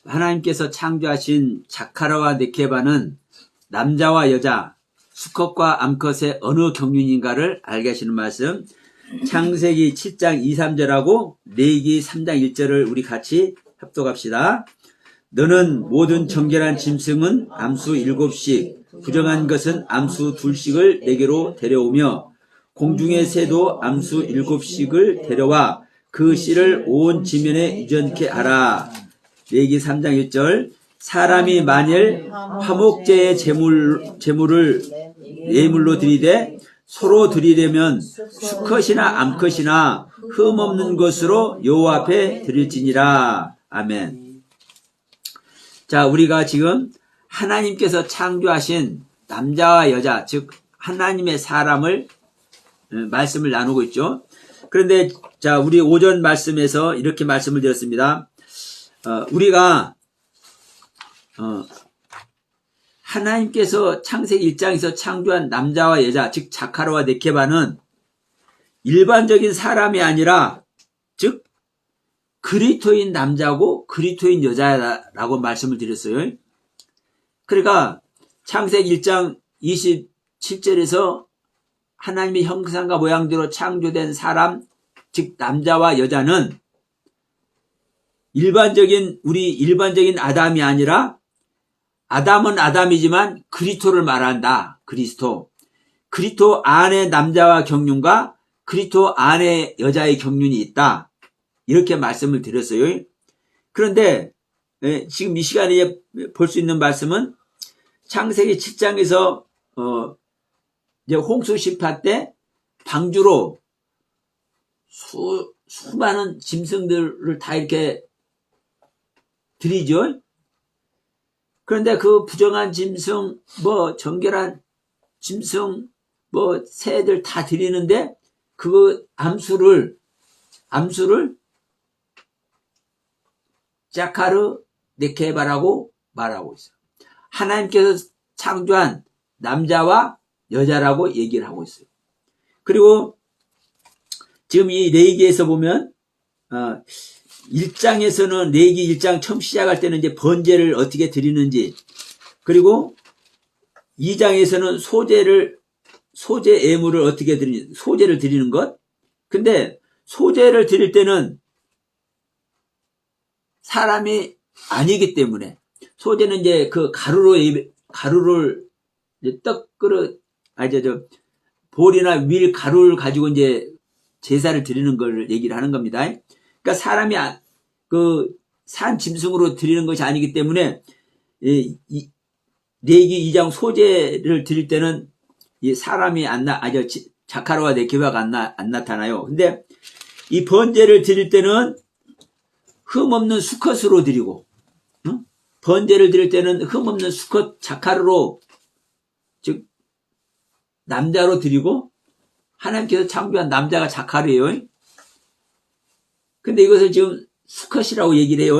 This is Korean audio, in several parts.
하나님께서 창조하신 자카라와 네케바는 남자와 여자, 수컷과 암컷의 어느 경륜인가를 알게 하시는 말씀, 창세기 7장 2, 3절하고 레위기 3장 1절을 우리 같이 합독합시다. 너는 모든 정결한 짐승은 암수 7씩, 부정한 것은 암수 2씩을 내게로 데려오며 공중의 새도 암수 7씩을 데려와 그 씨를 온 지면에 유전케 하라. 레위기 3장 1절. 사람이 만일 화목제의 제물을 예물로 드리되 서로 드리려면 수컷이나 암컷이나 흠없는 것으로 여호와 앞에 드릴지니라. 아멘. 자, 우리가 지금 하나님께서 창조하신 남자와 여자, 즉 하나님의 사람을 말씀을 나누고 있죠. 그런데 자, 우리 오전 말씀에서 이렇게 말씀을 드렸습니다. 우리가 하나님께서 창세기 1장에서 창조한 남자와 여자, 즉 자카라와 네케바는 일반적인 사람이 아니라 즉 그리스도인 남자고 그리스도인 여자라고 말씀을 드렸어요. 그러니까 창세기 1장 27절에서 하나님의 형상과 모양대로 창조된 사람, 즉 남자와 여자는 우리 일반적인 아담이 아니라 아담은 아담이지만 그리스도를 말한다. 그리스도 안에 남자와 경륜과 그리스도 안에 여자의 경륜이 있다. 이렇게 말씀을 드렸어요. 그런데 지금 이 시간에 볼 수 있는 말씀은 창세기 7장에서 이제 홍수 심판 때 방주로 수많은 짐승들을 다 이렇게 들이죠. 그런데 그 부정한 짐승, 정결한 짐승, 새들 다 드리는데 그 암수를 자카르 네케바라고 말하고 있어요. 하나님께서 창조한 남자와 여자라고 얘기를 하고 있어요. 그리고 지금 이 레위기에서 보면 1장에서는 레위기 1장 처음 시작할 때는 이제 번제를 어떻게 드리는지, 그리고 2장에서는 소제 예물을 어떻게 드리는지, 소제를 드리는 것. 근데 소제를 드릴 때는 사람이 아니기 때문에 소제는 이제 그 가루를 이제 떡그릇, 볼이나 밀 가루를 가지고 이제 제사를 드리는 걸 얘기를 하는 겁니다. 그러니까 사람이 산 짐승으로 드리는 것이 아니기 때문에 레위기 2장 소제를 드릴 때는 이 사람이 자카라와 네케바가 안 나타나요. 근데 이 번제를 드릴 때는 흠없는 수컷으로 드리고, 번제를 드릴 때는 흠없는 수컷 자카르로, 즉 남자로 드리고, 하나님께서 창조한 남자가 자카르예요. 근데 이것을 지금 수컷이라고 얘기를 해요.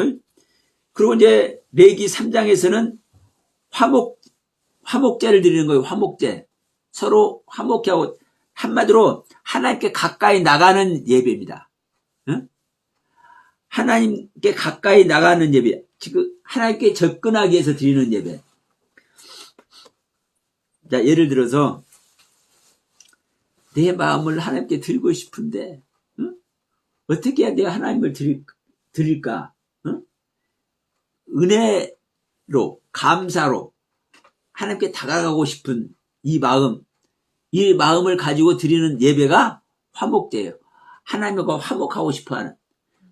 그리고 이제 레위기 3장에서는 화목제를 드리는 거예요. 화목제. 서로 화목케 하고, 한마디로 하나님께 가까이 나가는 예배입니다. 하나님께 가까이 나가는 예배. 지금 하나님께 접근하기 위해서 드리는 예배. 자, 예를 들어서 내 마음을 하나님께 드리고 싶은데 어떻게 해야 내가 하나님을 드릴까? 은혜로, 감사로 하나님께 다가가고 싶은 이 마음을 가지고 드리는 예배가 화목제예요. 하나님과 화목하고 싶어하는.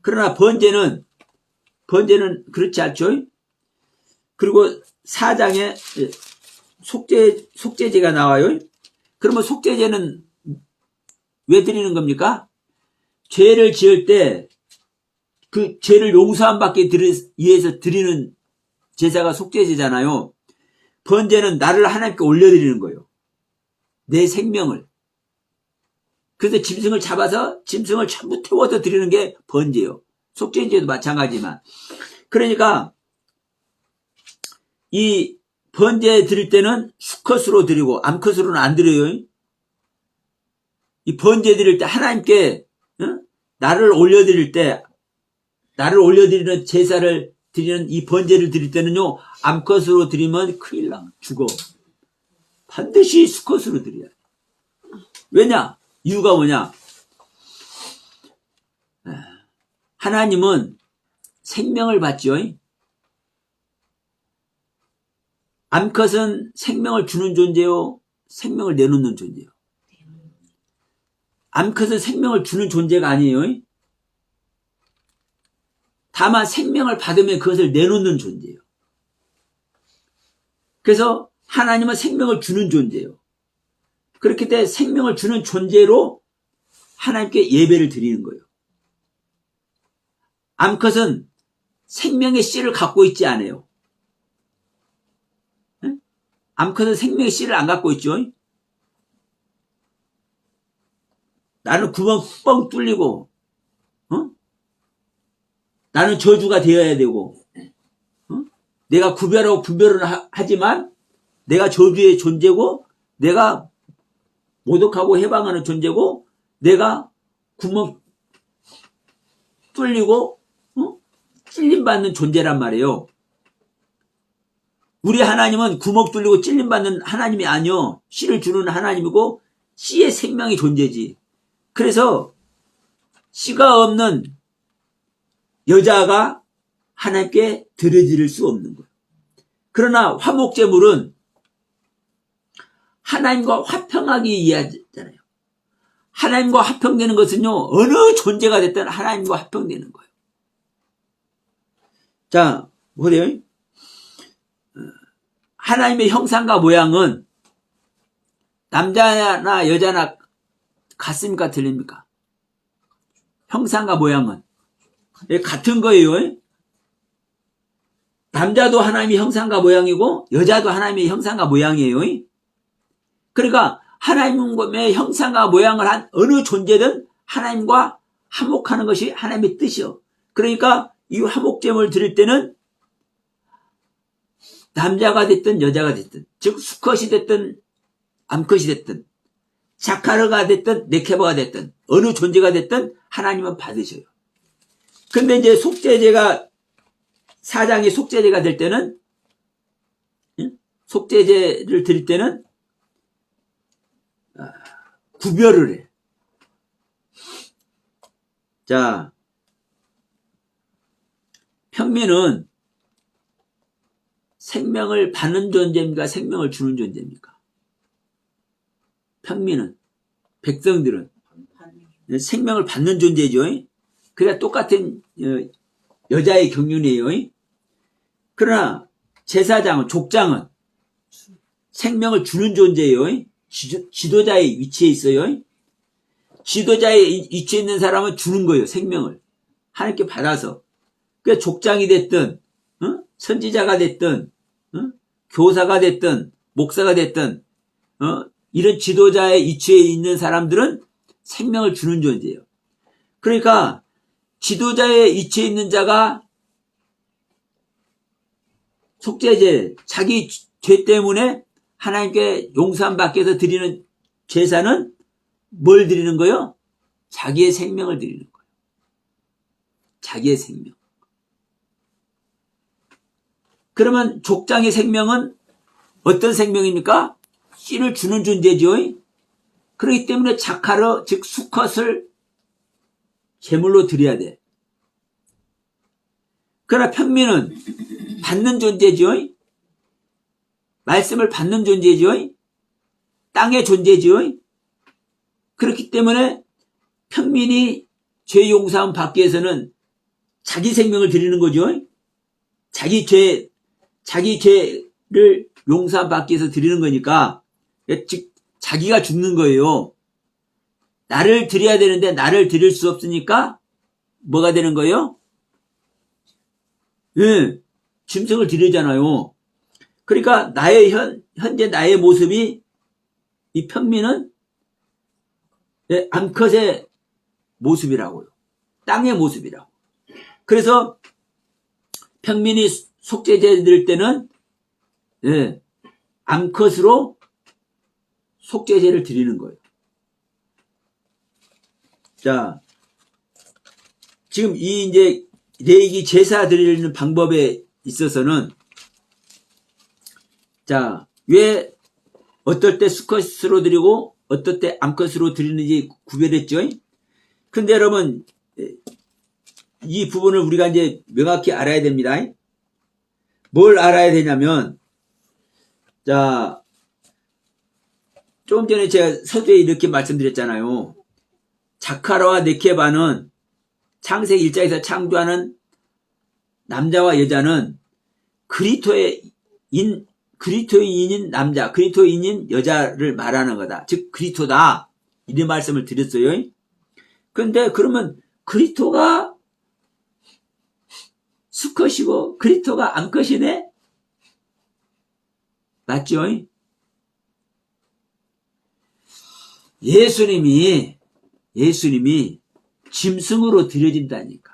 그러나 번제는 그렇지 않죠. 그리고 4장에 속죄제가 나와요. 그러면 속죄제는 왜 드리는 겁니까? 죄를 지을 때 그 죄를 용서함 받기 위해서 드리는 제사가 속죄제잖아요. 번제는 나를 하나님께 올려드리는 거예요. 내 생명을. 그래서 짐승을 잡아서 짐승을 전부 태워서 드리는 게 번제예요. 속죄제도 마찬가지지만. 그러니까 이 번제 드릴 때는 수컷으로 드리고 암컷으로는 안 드려요. 이 번제 드릴 때 하나님께 나를 올려드리는 제사를 드리는 이 번제를 드릴 때는요, 암컷으로 드리면 큰일 나. 죽어. 반드시 수컷으로 드려야 돼. 왜냐? 이유가 뭐냐? 하나님은 생명을 받죠. 암컷은 생명을 주는 존재요, 생명을 내놓는 존재요. 암컷은 생명을 주는 존재가 아니에요. 다만 생명을 받으면 그것을 내놓는 존재예요. 그래서 하나님은 생명을 주는 존재예요. 그렇기 때문에 생명을 주는 존재로 하나님께 예배를 드리는 거예요. 암컷은 생명의 씨를 갖고 있지 않아요. 암컷은 생명의 씨를 안 갖고 있죠. 나는 구멍 뻥 뚫리고, 나는 저주가 되어야 되고, 내가 구별하고 분별을 하지만 내가 저주의 존재고, 내가 모독하고 해방하는 존재고, 내가 구멍 뚫리고 찔림받는 존재란 말이에요. 우리 하나님은 구멍 뚫리고 찔림받는 하나님이 아니요, 씨를 주는 하나님이고 씨의 생명이 존재지. 그래서 씨가 없는 여자가 하나님께 드려질 수 없는 거예요. 그러나 화목제물은 하나님과 화평하기 위하잖아요. 하나님과 화평되는 것은요, 어느 존재가 됐든 하나님과 화평되는 거예요. 자, 보세요. 하나님의 형상과 모양은 남자나 여자나 같습니까? 틀립니까? 형상과 모양은 같은 거예요. 남자도 하나님의 형상과 모양이고 여자도 하나님의 형상과 모양이에요. 그러니까 하나님의 형상과 모양을 한 어느 존재든 하나님과 화목하는 것이 하나님의 뜻이요. 그러니까 이 화목제물을 드릴 때는 남자가 됐든 여자가 됐든, 즉 수컷이 됐든 암컷이 됐든 자카르가 됐든 네케바가 됐든 어느 존재가 됐든 하나님은 받으셔요. 근데 이제 속죄제가 사장이 속죄제가 될 때는, 속죄제를 드릴 때는 구별을 해. 자, 평민은 생명을 받는 존재입니까? 생명을 주는 존재입니까? 평민은, 백성들은 생명을 받는 존재죠. 그래야 똑같은 여자의 경륜이에요. 그러나 제사장은, 족장은 생명을 주는 존재예요. 지도자의 위치에 있어요. 지도자의 위치에 있는 사람은 주는 거예요. 생명을 하나님께 받아서. 그러니까 족장이 됐든 선지자가 됐든 교사가 됐든 목사가 됐든 이런 지도자의 위치에 있는 사람들은 생명을 주는 존재예요. 그러니까 지도자의 위치에 있는 자가 속죄제, 자기 죄 때문에 하나님께 용서함 받기 위해서 드리는 제사는 뭘 드리는 거예요? 자기의 생명을 드리는 거예요. 자기의 생명. 그러면 족장의 생명은 어떤 생명입니까? 씨를 주는 존재죠. 그렇기 때문에 자카르, 즉 수컷을 제물로 드려야 돼. 그러나 평민은 받는 존재죠. 말씀을 받는 존재죠. 땅의 존재죠. 그렇기 때문에 평민이 죄 용서함 받기 위해서는 자기 생명을 드리는 거죠. 자기 죄를 용서함 받기 위해서 드리는 거니까, 즉 자기가 죽는 거예요. 나를 드려야 되는데 나를 드릴 수 없으니까 뭐가 되는 거예요? 예, 짐승을 드리잖아요. 그러니까 현재 나의 모습이, 이 평민은 암컷의 모습이라고요. 땅의 모습이라고. 그래서 평민이 속죄제 드릴 때는 암컷으로 속죄제를 드리는 거예요. 자, 지금 이 이제 레위기 제사 드리는 방법에 있어서는 자, 왜 어떨 때 수컷으로 드리고 어떨 때 암컷으로 드리는지 구별했죠. 근데 여러분 이 부분을 우리가 이제 명확히 알아야 됩니다. 뭘 알아야 되냐면 자, 조금 전에 제가 서두에 이렇게 말씀드렸잖아요. 자카라와 네케바는 창세기 1장에서 창조하는 남자와 여자는 그리스도인인 남자, 그리스도인인 여자를 말하는 거다. 즉 그리스도다. 이런 말씀을 드렸어요. 그런데 그러면 그리스도가 수컷이고 그리스도가 암컷이네? 맞죠? 예수님이 짐승으로 드려진다니까.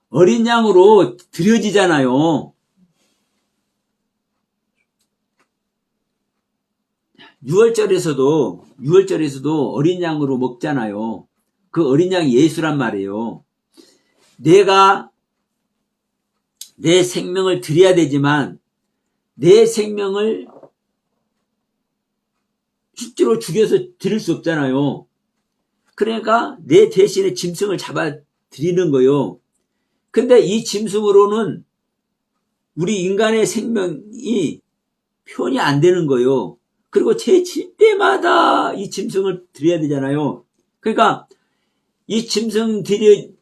어린 양으로 드려지잖아요. 6월절에서도 어린 양으로 먹잖아요. 그 어린 양이 예수란 말이에요. 내가 내 생명을 드려야 되지만 내 생명을 실제로 죽여서 드릴 수 없잖아요. 그러니까 내 대신에 짐승을 잡아 드리는 거예요. 근데 이 짐승으로는 우리 인간의 생명이 표현이 안 되는 거예요. 그리고 제칠 때마다 이 짐승을 드려야 되잖아요. 그러니까 이 짐승 제칠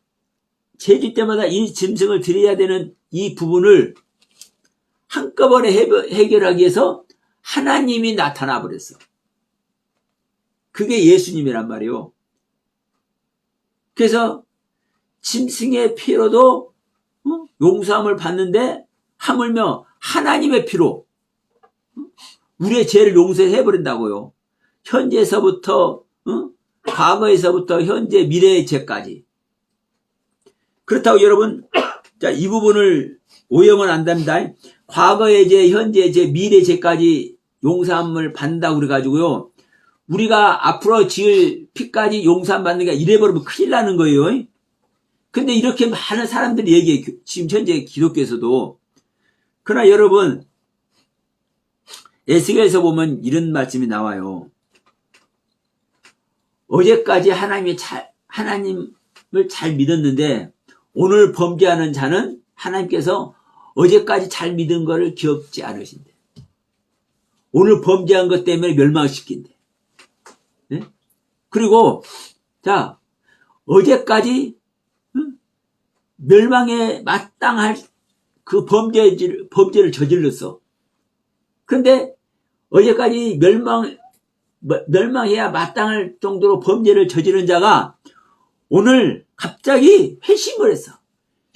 때마다 이 짐승을 드려야 되는 이 부분을 한꺼번에 해결하기 위해서 하나님이 나타나 버렸어. 그게 예수님이란 말이에요. 그래서 짐승의 피로도 용서함을 받는데 하물며 하나님의 피로 우리의 죄를 용서해 버린다고요. 현재에서부터 과거에서부터 현재 미래의 죄까지. 그렇다고 여러분 자, 이 부분을 오해하면 안 됩니다. 과거의 죄, 현재의 죄, 미래의 죄까지 용서함을 받는다고 그래가지고요. 우리가 앞으로 지을 피까지 용서함 받는 게 이래버리면 큰일 나는 거예요. 근데 이렇게 많은 사람들이 얘기해. 지금 현재 기독교에서도. 그러나 여러분 에스겔에서 보면 이런 말씀이 나와요. 어제까지 하나님을 잘 믿었는데 오늘 범죄하는 자는 하나님께서 어제까지 잘 믿은 것을 기억지 않으신대. 오늘 범죄한 것 때문에 멸망시킨대. 네? 그리고 자 어제까지 멸망에 마땅할 그 범죄를 저질렀어. 그런데 어제까지 멸망해야 마땅할 정도로 범죄를 저지른 자가 오늘 갑자기 회심을 했어.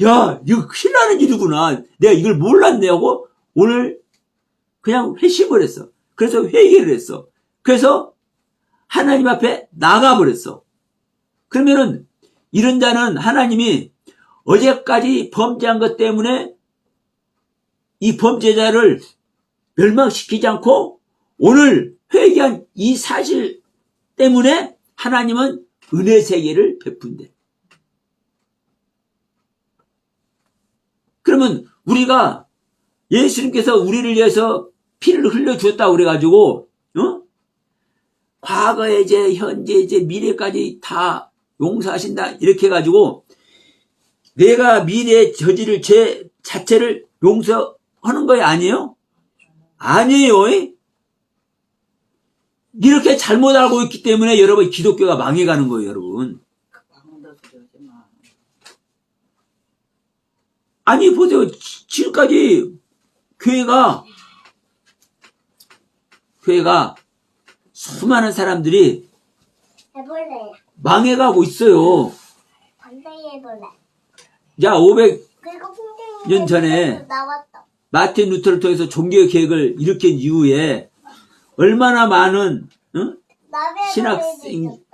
야, 이거 큰일 나는 일이구나. 내가 이걸 몰랐네 하고 오늘 그냥 회심을 했어. 그래서 회개를 했어. 그래서 하나님 앞에 나가버렸어. 그러면은 이런 자는 하나님이 어제까지 범죄한 것 때문에 이 범죄자를 멸망시키지 않고 오늘 회개한 이 사실 때문에 하나님은 은혜 세계를 베푼대. 그러면 우리가 예수님께서 우리를 위해서 피를 흘려주었다고 그래가지고 과거의 죄, 현재의 죄, 미래까지 다 용서하신다 이렇게 해가지고 내가 미래에 저지를 죄 자체를 용서하는 거예요? 아니에요? 아니에요. 이렇게 잘못 알고 있기 때문에 여러분 기독교가 망해가는 거예요, 여러분. 아니 보세요. 지금까지 교회가 수많은 사람들이 해볼래요. 망해가고 있어요. 반대히 해볼래. 자, 500년 그리고 전에 나왔다. 마틴 루터를 통해서 종교 개혁을 일으킨 이후에 얼마나 많은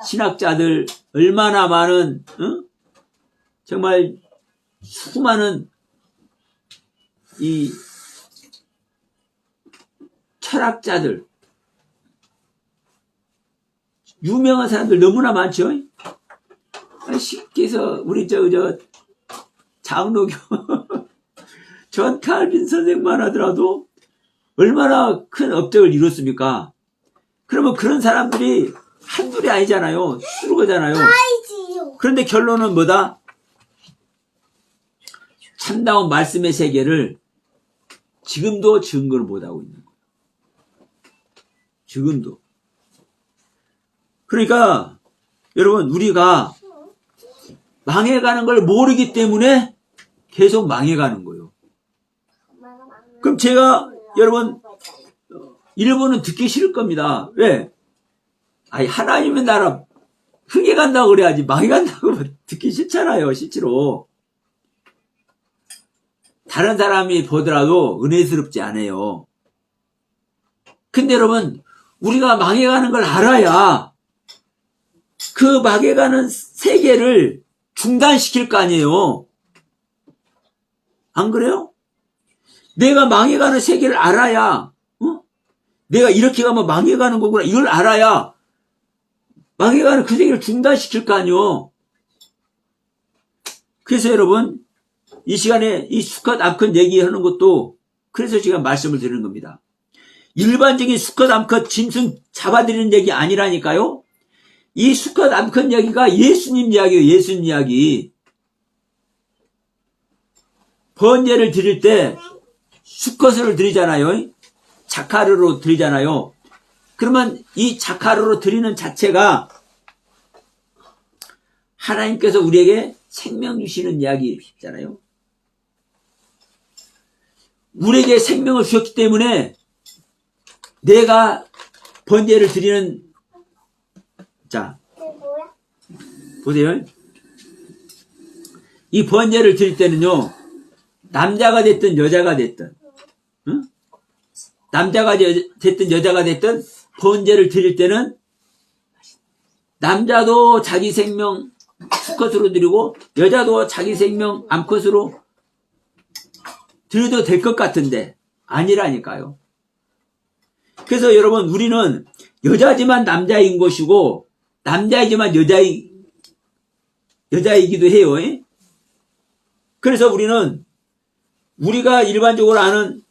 신학자들, 얼마나 많은 정말 수많은 이 철학자들, 유명한 사람들 너무나 많죠. 쉽게 해서 우리 장로교 전 칼빈 선생만 하더라도 얼마나 큰 업적을 이뤘습니까? 그러면 그런 사람들이 한둘이 아니잖아요. 수르거잖아요. 아이지요. 그런데 결론은 뭐다? 참다운 말씀의 세계를 지금도 증거를 못하고 있는 거예요. 지금도. 그러니까 여러분 우리가 망해가는 걸 모르기 때문에 계속 망해가는 거예요. 그럼 제가 여러분 일본은 듣기 싫을 겁니다. 왜? 아니 하나님의 나라 흥해 간다고 그래야지 망해 간다고 듣기 싫잖아요. 실제로. 다른 사람이 보더라도 은혜스럽지 않아요. 근데 여러분 우리가 망해가는 걸 알아야 그 망해가는 세계를 중단시킬 거 아니에요. 안 그래요? 내가 망해가는 세계를 알아야 내가 이렇게 가면 망해가는 거구나 이걸 알아야 망해가는 그 세계를 중단시킬 거 아니에요. 그래서 여러분 이 시간에 이 수컷 암컷 얘기하는 것도 그래서 제가 말씀을 드리는 겁니다. 일반적인 수컷 암컷 짐승 잡아들이는 얘기 아니라니까요. 이 수컷 암컷 얘기가 예수님 이야기예요. 예수님 이야기. 번제를 드릴 때 수컷을 드리잖아요. 자카르로 드리잖아요. 그러면 이 자카르로 드리는 자체가 하나님께서 우리에게 생명 주시는 이야기잖아요. 우리에게 생명을 주셨기 때문에 내가 번제를 드리는 자 보세요. 이 번제를 드릴 때는요. 남자가 됐든 여자가 됐든 응? 남자가 됐든 여자가 됐든 번제를 드릴 때는 남자도 자기 생명 수컷으로 드리고 여자도 자기 생명 암컷으로 드려도 될 것 같은데 아니라니까요. 그래서 여러분 우리는 여자지만 남자인 것이고 남자이지만 여자이기도 해요. 그래서 우리가 일반적으로 아는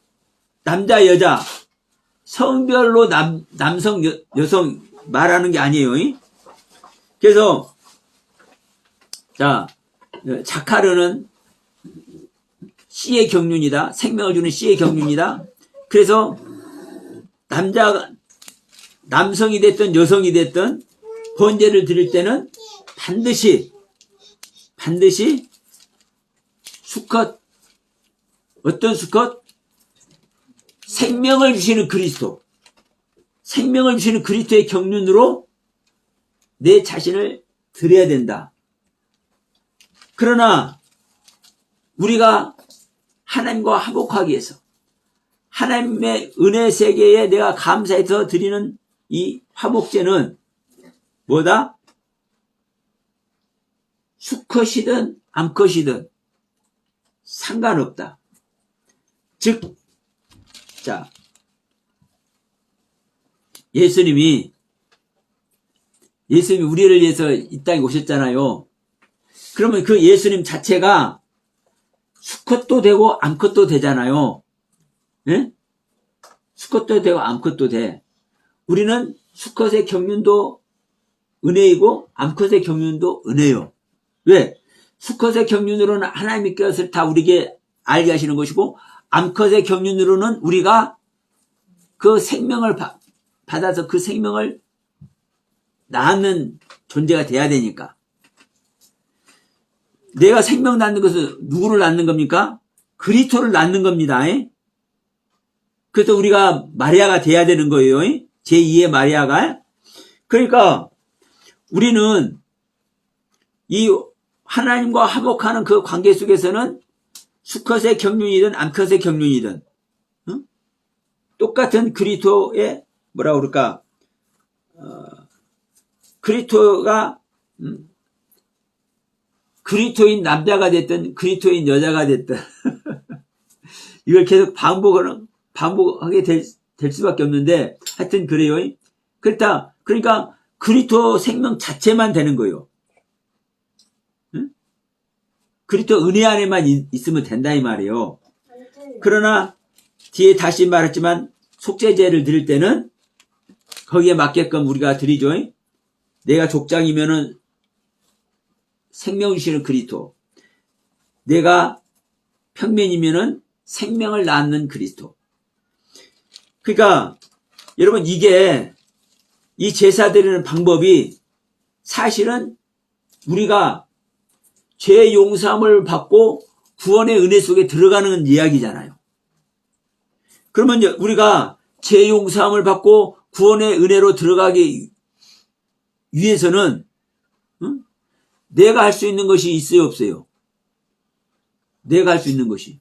남자 여자 성별로 남성 여성 말하는 게 아니에요. 그래서 자 자카르는 씨의 경륜이다. 생명을 주는 씨의 경륜이다. 그래서 남성이 됐든 여성이 됐든 번제를 드릴 때는 반드시 수컷 어떤 수컷? 생명을 주시는 그리스도 생명을 주시는 그리스도의 경륜으로 내 자신을 드려야 된다. 그러나 우리가 하나님과 화목하기 위해서 하나님의 은혜 세계에 내가 감사해서 드리는 이 화목제는 뭐다? 수컷이든 암컷이든 상관없다. 즉, 자, 예수님이 우리를 위해서 이 땅에 오셨잖아요. 그러면 그 예수님 자체가 수컷도 되고 암컷도 되잖아요. 예? 수컷도 되고 암컷도 돼. 우리는 수컷의 경륜도 은혜이고 암컷의 경륜도 은혜요. 왜? 수컷의 경륜으로는 하나님의 것을 다 우리에게 알게 하시는 것이고 암컷의 경륜으로는 우리가 그 생명을 받아서 그 생명을 낳는 존재가 돼야 되니까. 내가 생명 낳는 것은 누구를 낳는 겁니까? 그리스도를 낳는 겁니다. 그래서 우리가 마리아가 돼야 되는 거예요. 제2의 마리아가. 그러니까 우리는 이 하나님과 화목하는 그 관계 속에서는 수컷의 경륜이든 암컷의 경륜이든 똑같은 그리스도의 뭐라 그럴까 그리스도가 그리스도인 남자가 됐든 그리스도인 여자가 됐든 이걸 계속 반복하게 될 수밖에 없는데 하여튼 그래요. 그러니까 그리스도 생명 자체만 되는 거예요. 그리스도 은혜 안에만 있으면 된다 이 말이에요. 완전 그러나 뒤에 다시 말했지만 속죄제를 드릴 때는 거기에 맞게끔 우리가 드리죠. 내가 족장이면은 생명 주시는 그리스도, 내가 평면이면은 생명을 낳는 그리스도. 그러니까 여러분 이게 이 제사 드리는 방법이 사실은 우리가 죄 용서함을 받고 구원의 은혜 속에 들어가는 이야기잖아요. 그러면 우리가 죄 용서함을 받고 구원의 은혜로 들어가기 위해서는 내가 할 수 있는 것이 있어요, 없어요? 내가 할 수 있는 것이.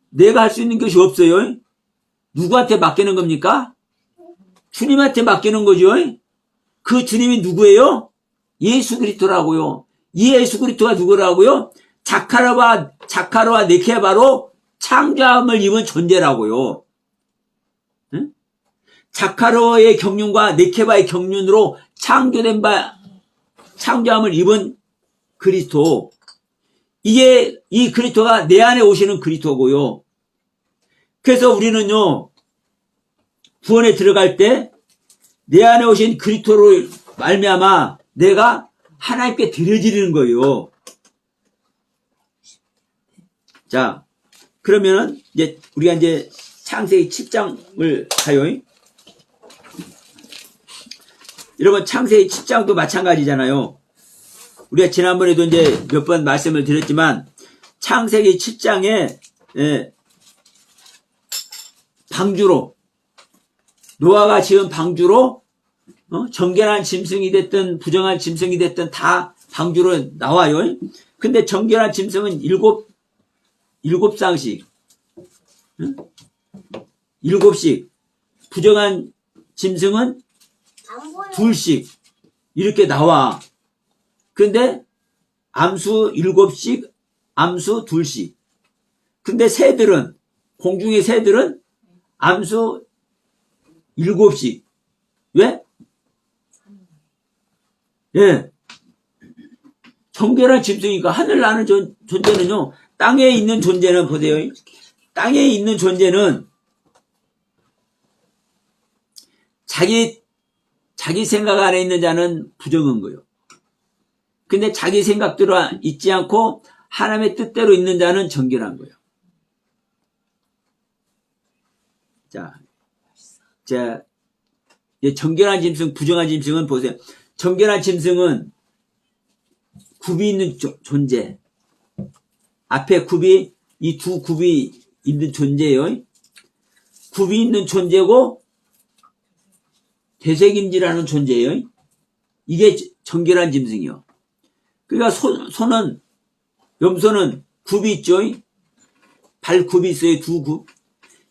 내가 할 수 있는 것이 없어요. 누구한테 맡기는 겁니까? 주님한테 맡기는 거죠. 그 주님이 누구예요? 예수 그리스도라고요. 이 예수 그리스도가 누구라고요? 자카르와 네케바로 창조함을 입은 존재라고요. 응? 자카르의 경륜과 네케바의 경륜으로 창조함을 입은 그리스도. 이게 이 그리스도가 내 안에 오시는 그리스도고요. 그래서 우리는요, 구원에 들어갈 때 내 안에 오신 그리스도로 말미암아 내가 하나님께 드려지는 거예요. 자, 그러면은 이제 우리가 이제 창세기 7장을 가요. 여러분 창세기 7장도 마찬가지잖아요. 우리가 지난번에도 이제 몇 번 말씀을 드렸지만 창세기 7장에 방주로 노아가 지은 방주로 정결한 짐승이 됐든 부정한 짐승이 됐든 다 방주로 나와요. 근데 정결한 짐승은 일곱 쌍씩, 일곱씩, 부정한 짐승은 안 보여. 둘씩 이렇게 나와. 근데 암수 7씩, 암수 2씩. 근데 새들은, 공중의 새들은 암수 7씩. 왜? 예. 정결한 짐승이니까 하늘 나는 존재는요, 땅에 있는 존재는 보세요. 땅에 있는 존재는 자기 생각 안에 있는 자는 부정한 거예요. 근데 자기 생각대로 있지 않고 하나님의 뜻대로 있는 자는 정결한 거예요. 자, 정결한 짐승, 부정한 짐승은 보세요. 정결한 짐승은 굽이 있는 존재. 앞에 굽이, 이 두 굽이 있는 존재예요. 굽이 있는 존재고, 되새김질하는 존재예요. 이게 정결한 짐승이요. 그러니까 염소는 굽이 있죠. 발 굽이 있어요. 두 굽.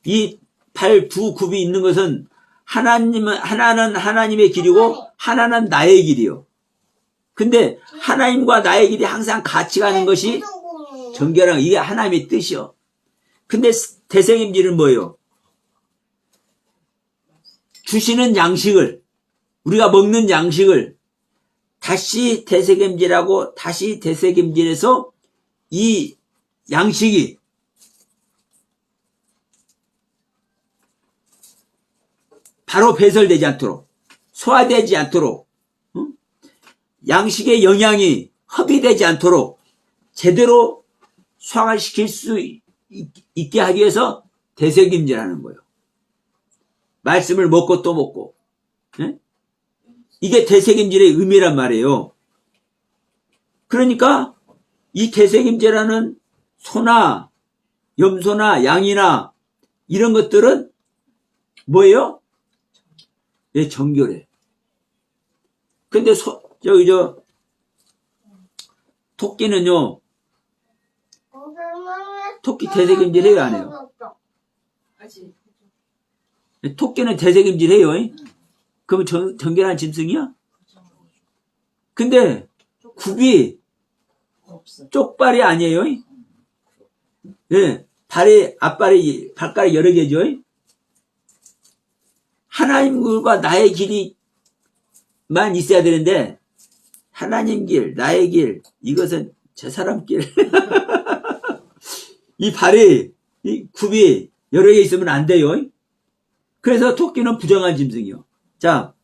이 발 두 굽이 있는 것은 하나는 하나님의 길이고 하나는 나의 길이요. 근데 하나님과 나의 길이 항상 같이 가는 것이 정결한, 이게 하나님의 뜻이요. 근데 되새김질은 뭐예요? 주시는 양식을, 우리가 먹는 양식을 다시 되새김질하고 다시 되새김질해서 이 양식이 바로 배설되지 않도록, 소화되지 않도록, 양식의 영양이 허비되지 않도록 제대로 소화시킬 수 있게 하기 위해서 되새김질하는 거예요. 말씀을 먹고 또 먹고. 이게 되새김질의 의미란 말이에요. 그러니까 이 되새김질하는 소나 염소나 양이나 이런 것들은 뭐예요? 예, 정결해. 근데 토끼는요, 토끼 되새김질 해요, 안 해요? 토끼는 되새김질 해요. 그럼 정결한 짐승이야? 근데 굽이 쪽발이 아니에요. 예, 발가락이 여러 개죠. 하나님과 나의 길이만 있어야 되는데 하나님 길, 나의 길, 이것은 제 사람길. 이 발이, 이 굽이 여러 개 있으면 안 돼요. 그래서 토끼는 부정한 짐승이요. 자,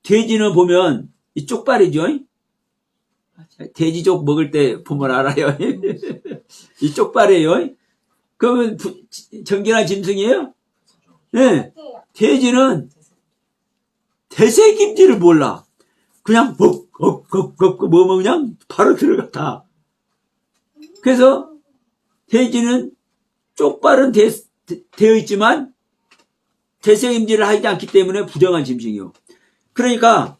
돼지는 보면 이 쪽발이죠. 돼지족 먹을 때 보면 알아요. 이 쪽발이에요. 그러면 정결한 짐승이에요? 네. 돼지는 되새김질을 몰라. 그냥 뭐 그냥 바로 들어갔다. 그래서 돼지는 쪽발은 되어 있지만 되새김질을 하지 않기 때문에 부정한 짐승이요. 그러니까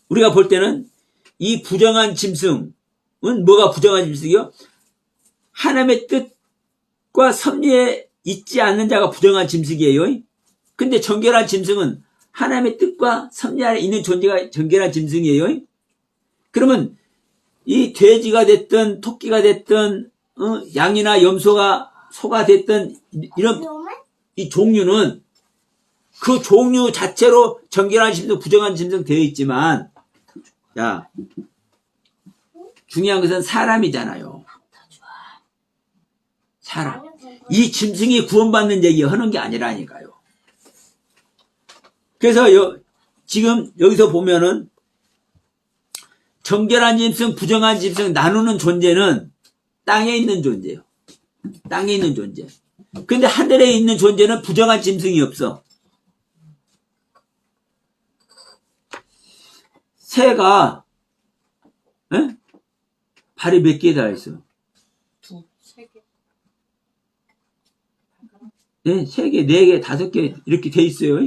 우리가 볼 때는 이 부정한 짐승은 뭐가 부정한 짐승이요? 하나님의 뜻과 섭리에 있지 않는 자가 부정한 짐승이에요. 근데 정결한 짐승은 하나님의 뜻과 섭리 안에 있는 존재가 정결한 짐승이에요. 그러면 이 돼지가 됐든 토끼가 됐든 양이나 염소가 소가 됐든 이런 이 종류는 그 종류 자체로 정결한 짐승, 부정한 짐승 되어 있지만, 자, 중요한 것은 사람이잖아요. 사람. 이 짐승이 구원받는 얘기 하는 게 아니라니까요. 그래서 지금 여기서 보면은 정결한 짐승, 부정한 짐승 나누는 존재는 땅에 있는 존재예요. 땅에 있는 존재. 근데 하늘에 있는 존재는 부정한 짐승이 없어. 새가 발이 몇 개 달아있어? 세 개. 네, 3개, 4개, 5개 이렇게 돼 있어요.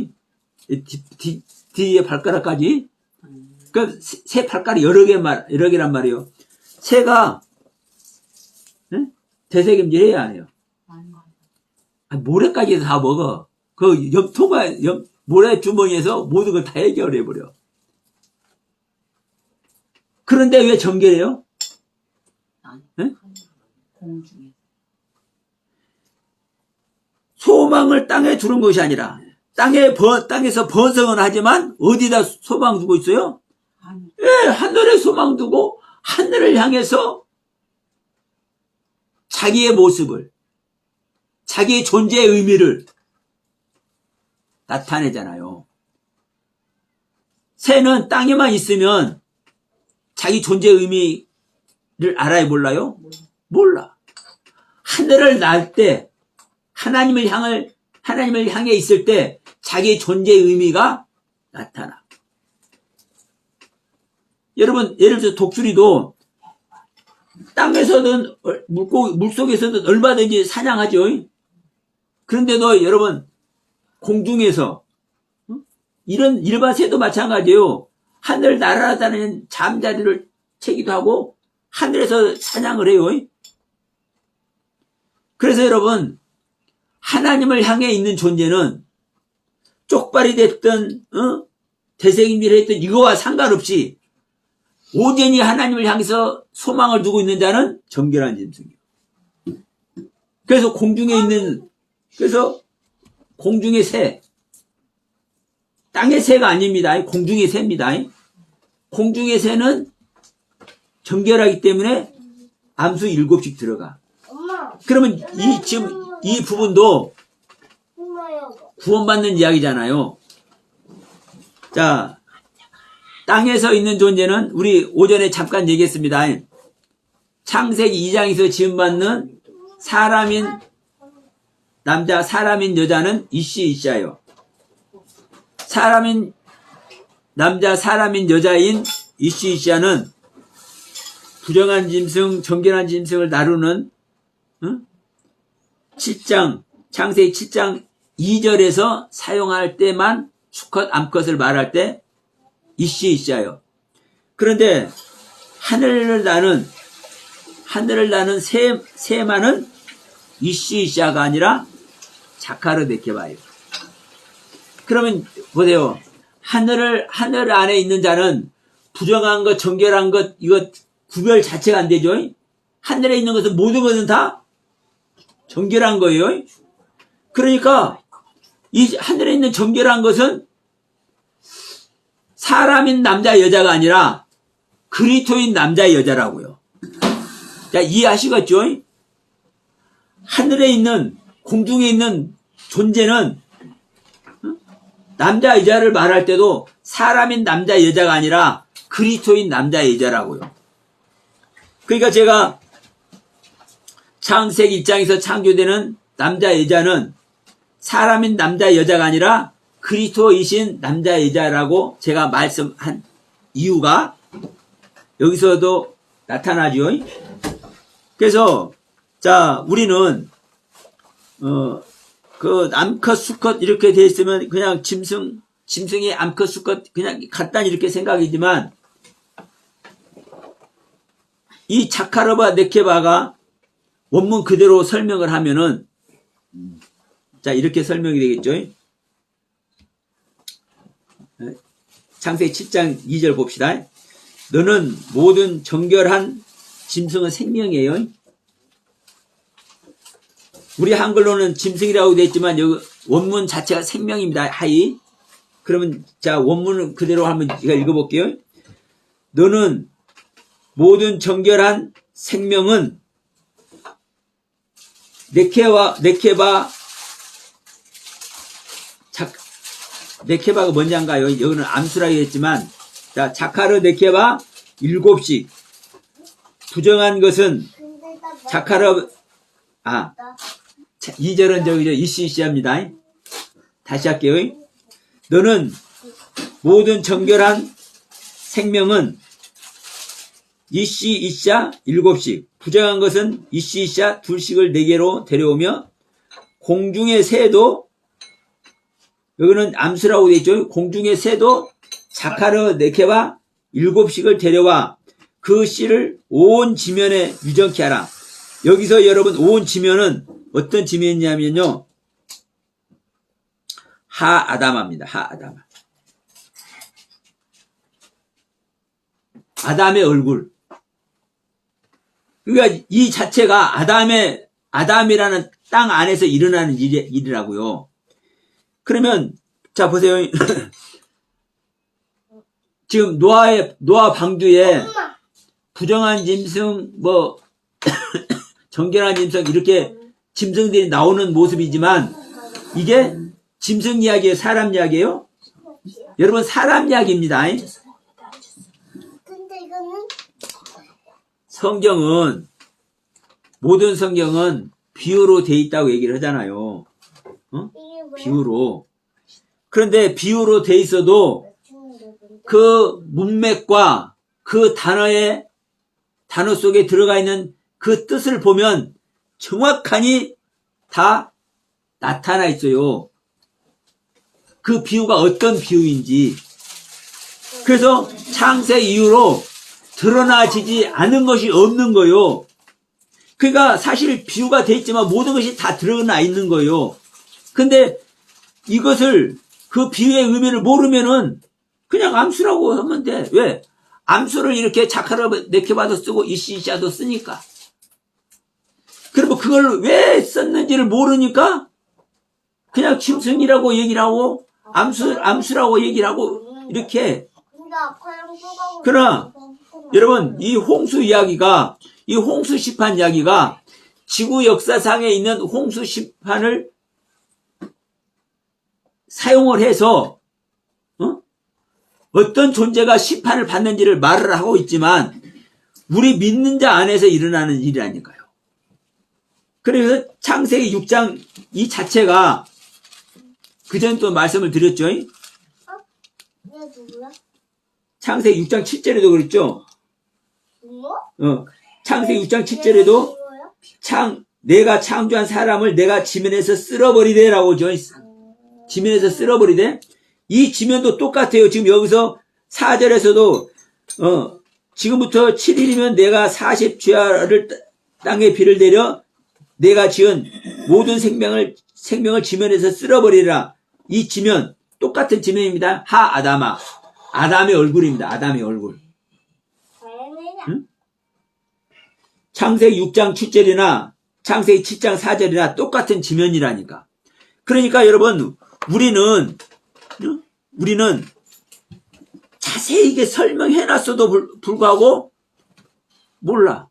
뒤에 발가락까지. 그러니까 새 발가락이 여러 개란 말이에요. 새가 되새김질 해야 안 해요. 모래까지 다 먹어. 그 모래 주머니에서 모든 걸 다 해결해버려. 그런데 왜 정결해요? 공중에. 소망을 땅에 두는 것이 아니라 땅에서 번성은 하지만 어디다 소망 두고 있어요? 예, 하늘에 소망 두고 하늘을 향해서 자기의 모습을, 자기의 존재의 의미를 나타내잖아요. 새는 땅에만 있으면 자기 존재의 의미를 알아요, 몰라요? 몰라. 하늘을 날 때, 하나님을 향해 있을 때 자기의 존재의 의미가 나타나. 여러분, 예를 들어서 독수리도 땅에서든 물속에서든 얼마든지 사냥하죠. 그런데도 여러분, 공중에서 이런 일반 새도 마찬가지예요. 하늘 날아다니는 잠자리를 채기도 하고 하늘에서 사냥을 해요. 그래서 여러분, 하나님을 향해 있는 존재는 쪽발이 됐든 되새김질을 했든 이거와 상관없이 오전히 하나님을 향해서 소망을 두고 있는 자는 정결한 짐승이에요. 그래서 공중의 새, 땅의 새가 아닙니다. 공중의 새입니다. 공중의 새는 정결하기 때문에 암수 7씩 들어가. 엄마. 그러면 지금 이 부분도 구원받는 이야기잖아요. 자, 땅에서 있는 존재는 우리 오전에 잠깐 얘기했습니다. 창세기 2장에서 지음받는 사람인 남자, 사람인 여자는 이씨, 이씨예요. 사람인 남자, 사람인 여자인 이씨, 이씨야는 부정한 짐승, 정결한 짐승을 나누는 7장, 창세기 7장 2절에서 사용할 때만 수컷, 암컷을 말할 때 이씨, 이씨예요. 그런데 하늘을 나는 새만은 이씨, 이씨가 아니라 자카르 데케바예요. 그러면 보세요. 하늘 안에 있는 자는 부정한 것, 정결한 것, 이거 구별 자체가 안 되죠. 하늘에 있는 것은 모든 것은 다 정결한 거예요. 그러니까 이 하늘에 있는 정결한 것은 사람인 남자, 여자가 아니라 그리스도인 남자 여자라고요. 자, 이해하시겠죠? 하늘에 있는 공중에 있는 존재는 남자 여자를 말할 때도 사람인 남자 여자가 아니라 그리스도인 남자 여자라고요. 그러니까 제가 창세기 1장에서 창조되는 남자 여자는 사람인 남자 여자가 아니라 그리스도이신 남자 여자라고 제가 말씀한 이유가 여기서도 나타나죠. 그래서 자, 우리는 그 암컷 수컷 이렇게 돼 있으면 그냥 짐승이 암컷 수컷 그냥 같다 이렇게 생각이지만 이 자카르바 네케바가 원문 그대로 설명을 하면은 자, 이렇게 설명이 되겠죠. 창세기 7장 2절 봅시다. 너는 모든 정결한 짐승은 생명이에요. 우리 한글로는 짐승이라고 되어 있지만 여기 원문 자체가 생명입니다. 하이. 그러면 자, 원문을 그대로 한번 제가 읽어볼게요. 너는 모든 정결한 생명은 네케바가 뭔지 안가요? 여기는 암수라고 했지만 자, 자카르 네케바 7씩 부정한 것은 자카르 2절은 저기죠. 이시시합니다. 다시 할게요. 너는 모든 정결한 생명은 이시이샤 7씩 부정한 것은 이시이샤 2씩을 4개로 데려오며 공중의 새도 여기는 암수라고 되어 있죠. 공중의 새도 자카르 네케바 7씩을 데려와 그 씨를 온 지면에 유정케 하라. 여기서 여러분 온 지면은 어떤 지면이냐면요. 하아담아입니다. 하아담아. 아담의 얼굴. 그러니까 이 자체가 아담이라는 땅 안에서 일어나는 일이라고요. 그러면 자 보세요. 지금 노아 방주에 부정한 짐승 뭐 정결한 짐승 이렇게 짐승들이 나오는 모습이지만 이게 짐승 이야기예요? 사람 이야기예요? 여러분 사람 이야기입니다. 근데 이거는 성경은 모든 성경은 비유로 돼 있다고 얘기를 하잖아요. 이게 뭐야? 비유로. 그런데 비유로 돼 있어도 그 문맥과 그 단어 속에 들어가 있는 그 뜻을 보면 정확하니 다 나타나 있어요. 그 비유가 어떤 비유인지. 그래서 창세 이후로 드러나지지 않은 것이 없는 거예요. 그러니까 사실 비유가 돼 있지만 모든 것이 다 드러나 있는 거예요. 근데 이것을 그 비유의 의미를 모르면은 그냥 암수라고 하면 돼. 왜? 암수를 이렇게 자카르 네케바도 쓰고 이시샤도 쓰니까. 그리고 그걸 왜 썼는지를 모르니까 그냥 짐승이라고 얘기를 하고 암수라고 얘기를 하고 이렇게. 근데 아까랑 똑같고 그러나 여러분 이 홍수 이야기가 이 홍수 심판 이야기가 지구 역사상에 있는 홍수 심판을 사용을 해서 어떤 존재가 심판을 받는지를 말을 하고 있지만 우리 믿는 자 안에서 일어나는 일이라니까요. 그래서 창세기 6장 이 자체가 그전 또 말씀을 드렸죠. 얘 누구야? 창세기 6장 7절에도 그랬죠. 뭐? 창세기 6장 7절에도 내가 창조한 사람을 내가 지면에서 쓸어버리되라고 죠. 지면에서 쓸어버리되 이 지면도 똑같아요. 지금 여기서 4절에서도 지금부터 7일이면 내가 40주야를 땅에 비를 내려 내가 지은 모든 생명을 지면에서 쓸어버리라. 이 지면 똑같은 지면입니다. 하아담아. 아담의 얼굴입니다. 아담의 얼굴. 자연이냐? 창세기 6장 7절이나 창세기 7장 4절이나 똑같은 지면이라니까. 그러니까 여러분 우리는 자세하게 설명해놨어도 불구하고 몰라.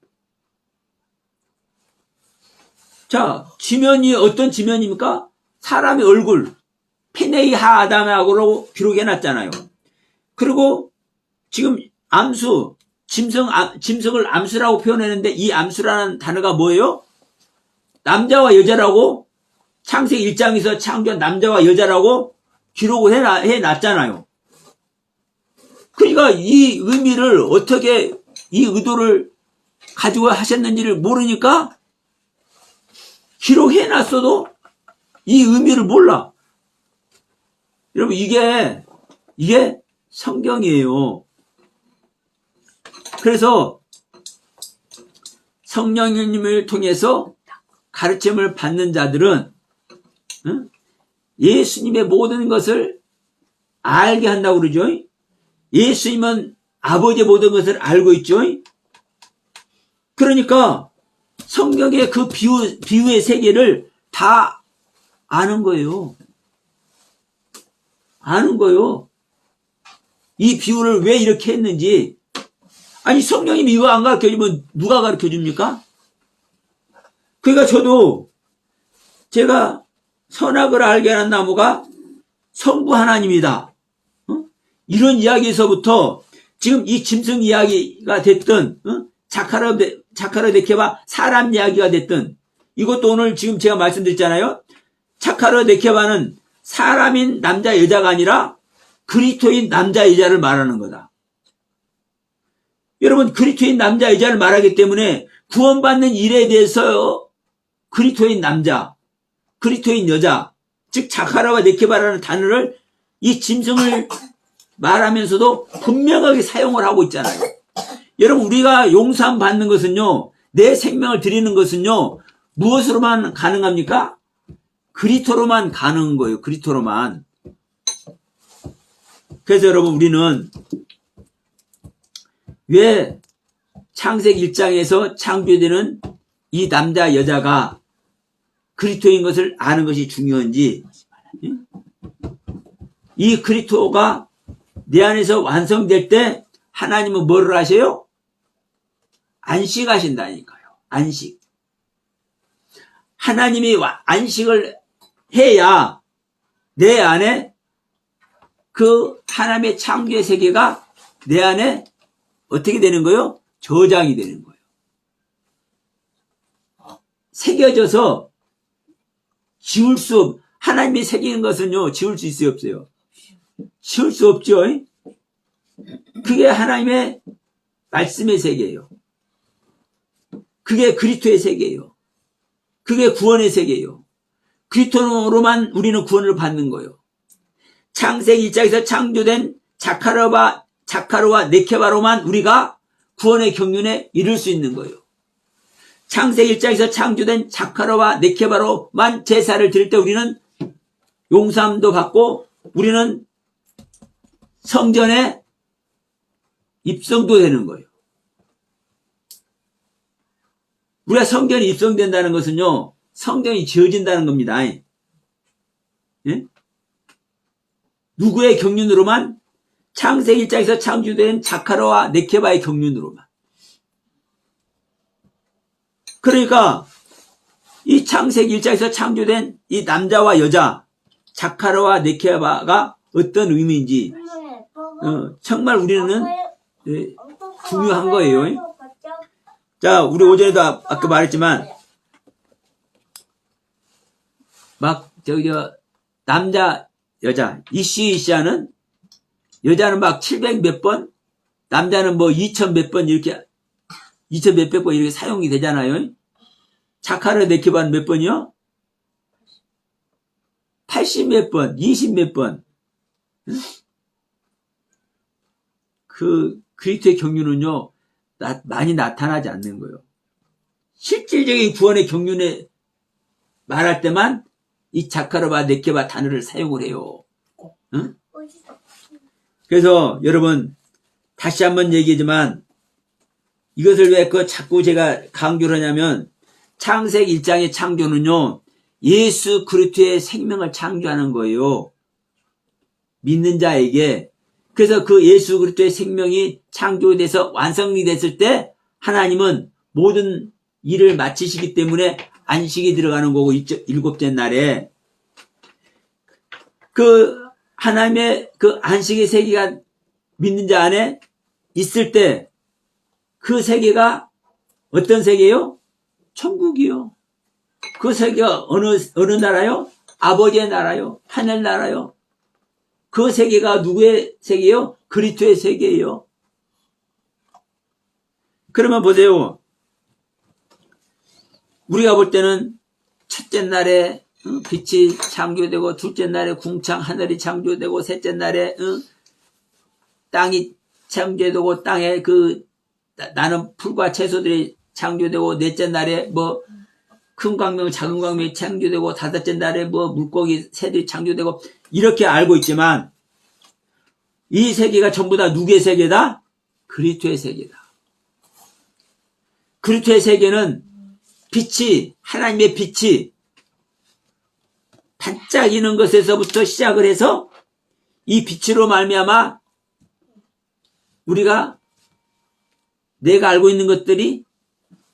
자, 지면이 어떤 지면입니까? 사람의 얼굴, 페네이 하아담하고 기록해놨잖아요. 그리고 지금 암수, 짐승을 암수라고 표현했는데 이 암수라는 단어가 뭐예요? 남자와 여자라고 창세기 1장에서 창조한 남자와 여자라고 기록을 해놨잖아요. 그러니까 이 의미를 어떻게 이 의도를 가지고 하셨는지를 모르니까 기록해놨어도 이 의미를 몰라. 여러분 이게 성경이에요. 그래서 성령님을 통해서 가르침을 받는 자들은 예수님의 모든 것을 알게 한다고 그러죠. 예수님은 아버지의 모든 것을 알고 있죠. 그러니까 성경의 그 비유의 세계를 다 아는 거예요. 아는 거예요. 이 비유를 왜 이렇게 했는지. 아니 성령님이 이거 안 가르쳐주면 누가 가르쳐줍니까? 그러니까 저도 제가 선악을 알게 하는 나무가 성부 하나님이다. 이런 이야기에서부터 지금 이 짐승 이야기가 됐든 자카르 네케바 사람 이야기가 됐든 이것도 오늘 지금 제가 말씀드렸잖아요. 자카르 네케바는 사람인 남자 여자가 아니라 그리스도인 남자 여자를 말하는 거다. 여러분 그리스도인 남자 여자를 말하기 때문에 구원받는 일에 대해서 그리스도인 남자, 그리스도인 여자, 즉 자카르와 네케바라는 단어를 이 짐승을 말하면서도 분명하게 사용을 하고 있잖아요. 여러분 우리가 용서함 받는 것은요, 내 생명을 드리는 것은요, 무엇으로만 가능합니까? 그리스도로만 가능한 거예요. 그리스도로만. 그래서 여러분 우리는 왜 창세기 1장에서 창조되는 이 남자 여자가 그리스도인 것을 아는 것이 중요한지, 이 그리스도가 내 안에서 완성될 때 하나님은 뭐를 하세요? 안식하신다니까요. 안식. 하나님이 안식을 해야 내 안에 그 하나님의 창조의 세계가 내 안에 어떻게 되는 거예요? 저장이 되는 거예요. 새겨져서 지울 수 하나님이 새기는 것은요, 지울 수 있어요, 없어요? 지울 수 없죠. 그게 하나님의 말씀의 세계예요. 그게 그리스도의 세계예요. 그게 구원의 세계예요. 그리스도로만 우리는 구원을 받는 거예요. 창세기 1장에서 창조된 자카르와 네케바로만 우리가 구원의 경륜에 이룰 수 있는 거예요. 창세기 1장에서 창조된 자카르와 네케바로만 제사를 드릴 때 우리는 용서함도 받고 우리는 성전에 입성도 되는 거예요. 우리가 성전이 입성된다는 것은요, 성전이 지어진다는 겁니다. 예? 누구의 경륜으로만? 창세기 1장에서 창조된 자카르와 네케바의 경륜으로만. 그러니까 이 창세기 1장에서 창조된 이 남자와 여자 자카르와 네케바가 어떤 의미인지 정말 우리는 중요한 거예요. 자, 우리 오전에도 아까 말했지만 막 남자 여자 이시하는 여자는 막 700 몇 번, 남자는 뭐 2000 몇 번 이렇게 2000 몇백 번 이렇게 사용이 되잖아요. 자카르 네케바는 몇 번이요? 80 몇 번, 20 몇 번. 그 그리스도의 경륜은요, 많이 나타나지 않는 거예요. 실질적인 구원의 경륜에 말할 때만 이 자카르와 네케바 단어를 사용을 해요. 응? 그래서 여러분 다시 한번 얘기하지만 이것을 왜 자꾸 제가 강조를 하냐면 창세기 1장의 창조는요, 예수 그리스도의 생명을 창조하는 거예요. 믿는 자에게 그래서 그 예수 그리스도의 생명이 창조돼서 완성이 됐을 때 하나님은 모든 일을 마치시기 때문에 안식이 들어가는 거고, 일곱째 날에 그 하나님의 그 안식의 세계가 믿는 자 안에 있을 때 그 세계가 어떤 세계요? 천국이요. 그 세계가 어느 나라요? 아버지의 나라요. 하늘 나라요. 그 세계가 누구의 세계요? 그리스도의 세계예요. 그러면 보세요. 우리가 볼 때는 첫째 날에 빛이 창조되고, 둘째 날에 궁창 하늘이 창조되고, 셋째 날에 땅이 창조되고, 땅에 나는 풀과 채소들이 창조되고, 넷째 날에 뭐 큰 광명 작은 광명이 창조되고, 다섯째 날에 뭐 물고기 새들이 창조되고, 이렇게 알고 있지만 이 세계가 전부 다 누구의 세계다? 그리스도의 세계다. 그리스도의 세계는 빛이, 하나님의 빛이 반짝이는 것에서부터 시작을 해서 이 빛으로 말미암아 우리가 내가 알고 있는 것들이,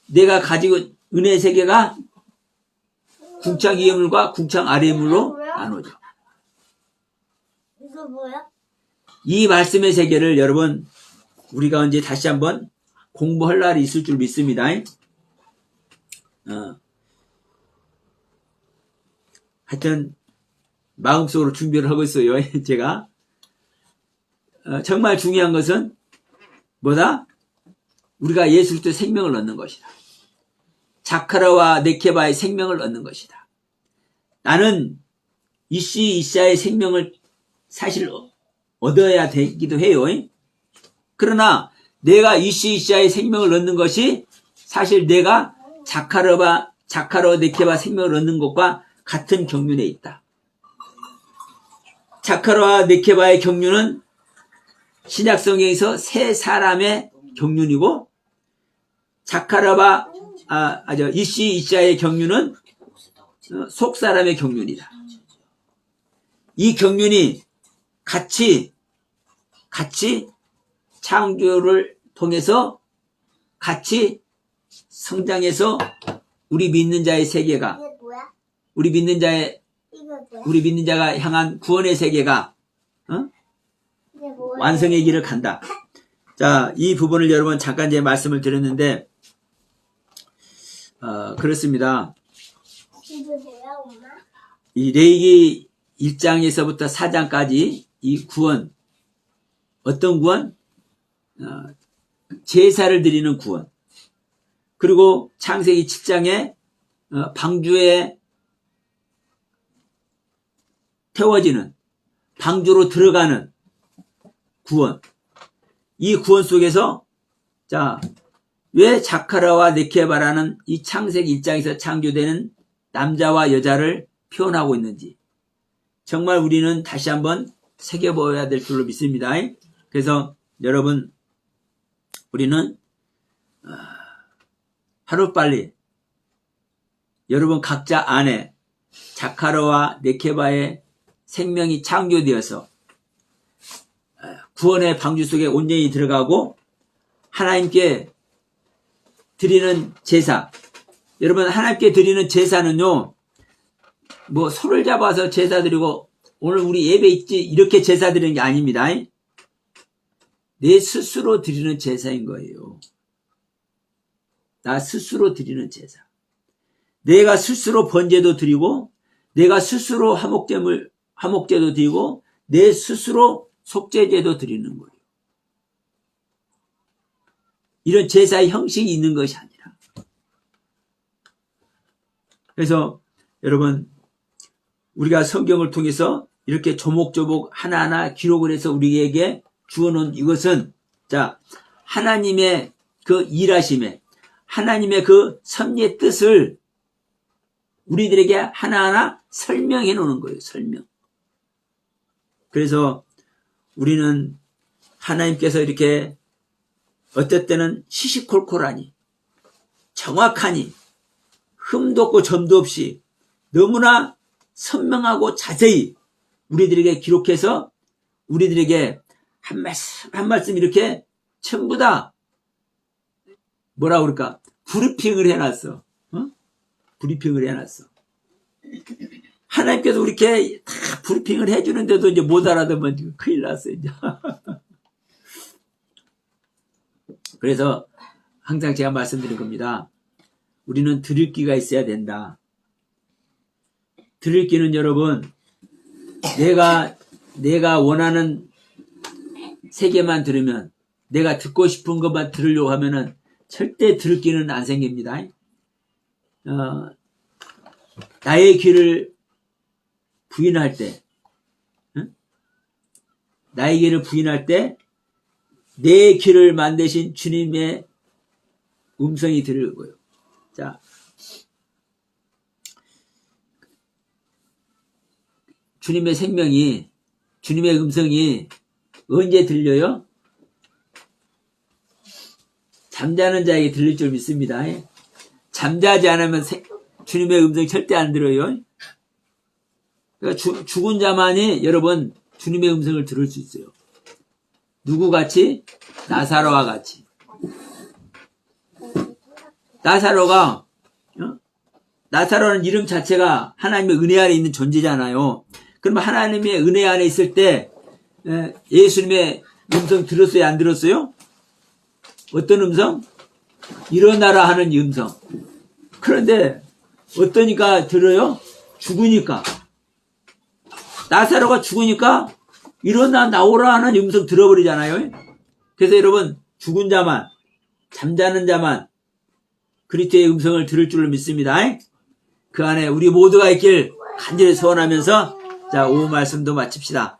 내가 가지고 은혜의 세계가 궁창 위의 물과 궁창 아래의 물로 나누죠. 이거 뭐야? 이 말씀의 세계를 여러분 우리가 언제 다시 한번 공부할 날이 있을 줄 믿습니다. 하여튼 마음속으로 준비를 하고 있어요. 제가 정말 중요한 것은 뭐다? 우리가 예수 그리스도의 생명을 얻는 것이다. 자카라와 네케바의 생명을 얻는 것이다. 나는 이시이샤의 생명을 사실 얻어야 되기도 해요. 그러나 내가 이시이샤의 생명을 얻는 것이 사실 내가 자카라와 네케바 생명을 얻는 것과 같은 경륜에 있다. 자카라와 네케바의 경륜은 신약성경에서 세 사람의 경륜이고, 자카라와 이시이샤의 경륜은 속 사람의 경륜이다. 이 경륜이 같이 창조를 통해서 같이 성장해서 우리 믿는 자의 세계가, 이게 뭐야? 우리 믿는 자가 향한 구원의 세계가 이게 뭐야? 완성의 길을 간다. 자, 이 부분을 여러분 잠깐 이제 말씀을 드렸는데, 그렇습니다. 이거 뭐야, 엄마? 이 레위기 1장에서부터 4장까지 이 구원, 어떤 구원? 제사를 드리는 구원. 그리고 창세기 7장에 방주에 태워지는, 방주로 들어가는 구원. 이 구원 속에서 왜 자카라와 네케바라는 이 창세기 1장에서 창조되는 남자와 여자를 표현하고 있는지 정말 우리는 다시 한번 새겨보아야 될 줄로 믿습니다. 그래서 여러분, 우리는 하루빨리 여러분 각자 안에 자카라와 네케바의 생명이 창조되어서 구원의 방주 속에 온전히 들어가고 하나님께 드리는 제사. 여러분, 하나님께 드리는 제사는요, 뭐 소를 잡아서 제사 드리고 오늘 우리 예배 있지 이렇게 제사 드리는 게 아닙니다. 내 스스로 드리는 제사인 거예요. 나 스스로 드리는 제사. 내가 스스로 번제도 드리고, 내가 스스로 화목제도 드리고, 내 스스로 속죄제도 드리는 거예요. 이런 제사의 형식이 있는 것이 아니라. 그래서 여러분, 우리가 성경을 통해서 이렇게 조목조목 하나하나 기록을 해서 우리에게 주어놓은 이것은, 하나님의 그 일하심에, 하나님의 그 섭리의 뜻을 우리들에게 하나하나 설명해 놓는 거예요. 설명. 그래서 우리는 하나님께서 이렇게 어떨 때는 시시콜콜하니, 정확하니, 흠도 없고 점도 없이 너무나 선명하고 자세히 우리들에게 기록해서 우리들에게 한 말씀 한 말씀 이렇게 전부 다 뭐라 그럴까 브리핑을 해놨어. 브리핑을 해놨어. 하나님께서 이렇게 다 브리핑을 해주는데도 이제 못 알아듣으면 큰일 났어 이제. 그래서 항상 제가 말씀드린 겁니다. 우리는 들을 귀가 있어야 된다. 들을 귀는 여러분, 내가 원하는 세계만 들으면, 내가 듣고 싶은 것만 들으려고 하면은 절대 들을 귀는 안 생깁니다. 나의 귀를 부인할 때, 나의 귀를 부인할 때, 내 귀를 만드신 주님의 음성이 들리고요. 자, 주님의 생명이, 주님의 음성이 언제 들려요? 잠자는 자에게 들릴 줄 믿습니다. 잠자지 않으면 주님의 음성 절대 안 들어요. 그러니까 죽은 자만이 여러분 주님의 음성을 들을 수 있어요. 누구 같이? 나사로와 같이. 나사로는 이름 자체가 하나님의 은혜 안에 있는 존재잖아요. 그러면 하나님의 은혜 안에 있을 때 예수님의 음성 들었어요? 안 들었어요? 어떤 음성? 일어나라 하는 음성. 그런데 어떠니까 들어요? 죽으니까. 나사로가 죽으니까 일어나 나오라 하는 음성 들어버리잖아요. 그래서 여러분 죽은 자만, 잠자는 자만 그리스도의 음성을 들을 줄로 믿습니다. 그 안에 우리 모두가 있길 간절히 소원하면서 자, 오후 말씀도 마칩시다.